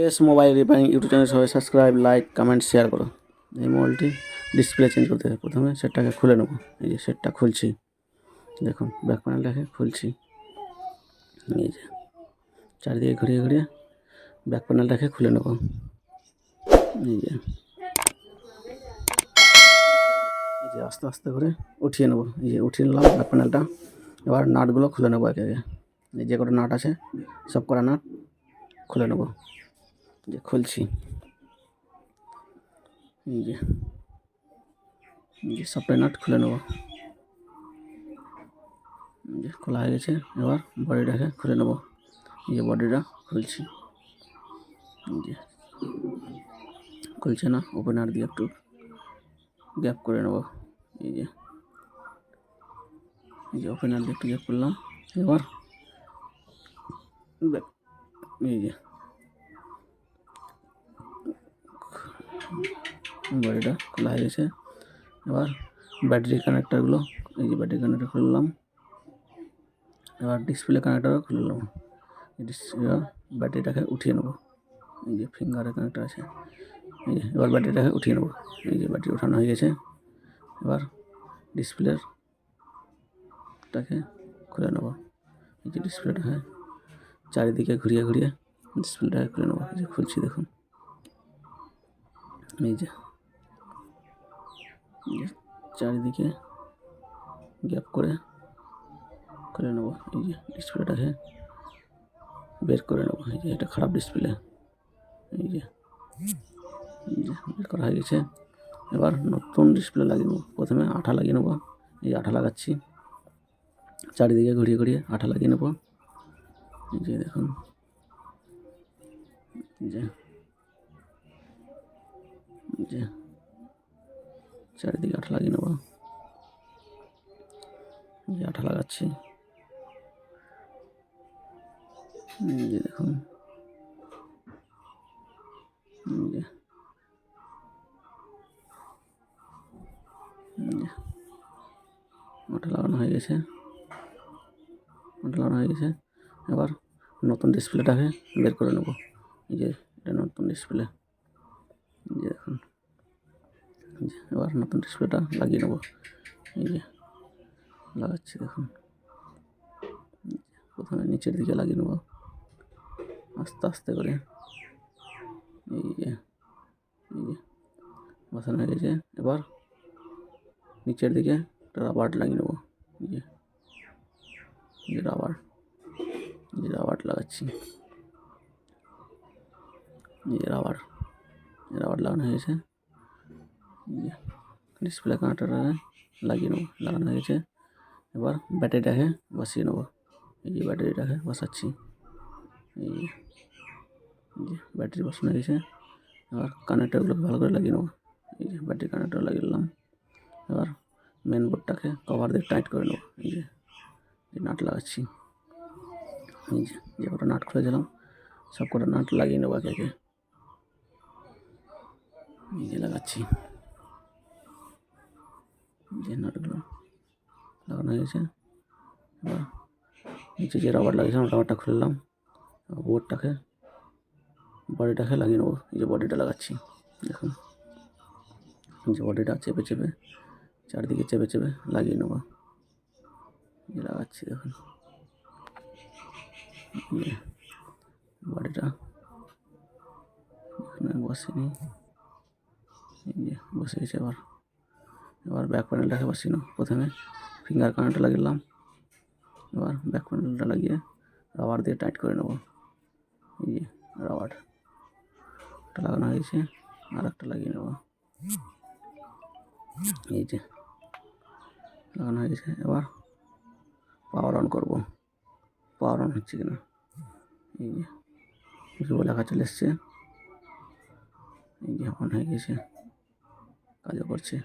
S mobile repairing YouTube channel সবাই subscribe, like, comment, share করো। এই মোবাইলটি ডিসপ্লে চেঞ্জ করতে হবে। প্রথমে সেটটাকে খুলে নেবো। এই যে সেটটা খুলছি, দেখুন ব্যাক প্যানেলটাকে খুলছি। এই যে চারিদিকে ঘুরিয়ে ঘুরিয়ে ব্যাক প্যানেলটাকে খুলে নেবো। এই যে আস্তে আস্তে করে উঠিয়ে নেবো। এই যে উঠিয়ে নিলাম ব্যাক প্যানেলটা। এবার নাটগুলো খুলে নেবো একে একে। এই যে কটা নাট আছে সব কটা নাট খুলে নেবো। যে খুলছি, এই যে সবটাই নাট খুলে নেবো। যে খোলা হয়ে গেছে। এবার বডিটাকে খুলে নেবো। এই যে বডিটা খুলছি, যে খুলছে না, ওপেনার দিয়ে একটু গ্যাপ করে নেবো। এই যে ওপেনার দিয়ে একটু গ্যাপ করলাম। এবার এই যে বডিটা খোলা হয়ে গেছে। এবার ব্যাটারি কানেক্টারগুলো, এই যে ব্যাটারি কানেক্টার খুললাম। এবার ডিসপ্লে কানেক্টারও খুলে নেবো। ব্যাটারিটাকে উঠিয়ে নেবো। এই যে ফিঙ্গারের কানেক্টার আছে। এই যে এবার ব্যাটারিটাকে উঠিয়ে নেবো। এই যে ব্যাটারি ওঠানো হয়ে গেছে। এবার ডিসপ্লেটাকে খুলে নেবো। এই যে ডিসপ্লেটাকে চারিদিকে ঘুরিয়ে ঘুরিয়ে ডিসপ্লেটাকে খুলে নেবো। এই যে খুলছি, দেখুন এই যে চারিদিকে গ্যাপ করে খুলে নেবো। এই যে ডিসপ্লেটাকে বের করে নেবো। এই যে এটা খারাপ ডিসপ্লে। এই যে বের করা হয়ে গেছে। এবার নতুন ডিসপ্লে লাগিয়ে নেবো। প্রথমে আঠা লাগিয়ে নেবো। এই আঠা লাগাচ্ছি, চারিদিকে ঘুরিয়ে ঘুরিয়ে আঠা লাগিয়ে নেবো। এই যে দেখুন, যে চারিদিকে আঠা লাগিয়ে নেবো। যে আঠা লাগাচ্ছি, যে দেখুন যে আঠা লাগানো হয়ে গেছে। এবার নতুন ডিসপ্লেটাকে বের করে নেবো। এই যে এটা নতুন ডিসপ্লে। যে দেখুন, এবার নতুন ডিসপ্লেটা লাগিয়ে নেবো। এই যে লাগাচ্ছি, দেখুন প্রথমে নিচের দিকে লাগিয়ে নেবো আস্তে আস্তে করে। এই যে বসানো হয়ে গেছে। এবার নিচের দিকে একটা রাবার লাগিয়ে নেবো। এই যে রাবার লাগাচ্ছি। এই যে রাবার লাগানো হয়ে গেছে। ডিসপ্লে কানেক্টারটাকে লাগিয়ে নেবো, লাগানো হয়ে গেছে। এবার ব্যাটারিটাকে বসিয়ে নেবো। এই যে ব্যাটারিটাকে বসাচ্ছি। এই যে ব্যাটারি বসানো হয়ে গেছে। এবার কানেক্টারগুলো ভালো করে লাগিয়ে নেবো। এই যে ব্যাটারি কানেক্টার লাগিয়ে নিলাম। এবার মেন বোর্ডটাকে কভার দিয়ে টাইট করে নেবো। এই যে নাট লাগাচ্ছি। এই যে কটা নাট খুলেছিলাম সব কটা নাট লাগিয়ে নেবো একে একে। এই যে লাগাচ্ছি, যে নাটগুলো লাগানো হয়ে গেছে। এবার নিচে যে রাবার লাগিয়েছিলাম রাবারটা খুললাম। বডিটাকে লাগিয়ে নেবো। এই যে বডিটা লাগাচ্ছি, দেখুন যে বডিটা চেপে চেপে চারিদিকে চেপে চেপে লাগিয়ে নেবো। লাগাচ্ছি, দেখুন বডিটা এখানে বসিয়ে নিই। এই যে বসে গেছে। এবার ব্যাক প্যানেলটাকে বসিয়ে নেবো। প্রথমে ফিঙ্গার কানেক্টর লাগিয়ে। এবার ব্যাক প্যানেলটা লাগিয়ে রাবার দিয়ে টাইট করে নেবো। এই যে রাবারটা লাগানো হয়েছে, আর একটা লাগিয়ে নেবো। এই যে লাগানো হয়েছে। এবার পাওয়ার অন করবো। পাওয়ার অন হচ্ছে কিনা, এই যে ভিভো লেখা চলে এসছে। এই যে অন হয়ে গেছে, কাজও করছে।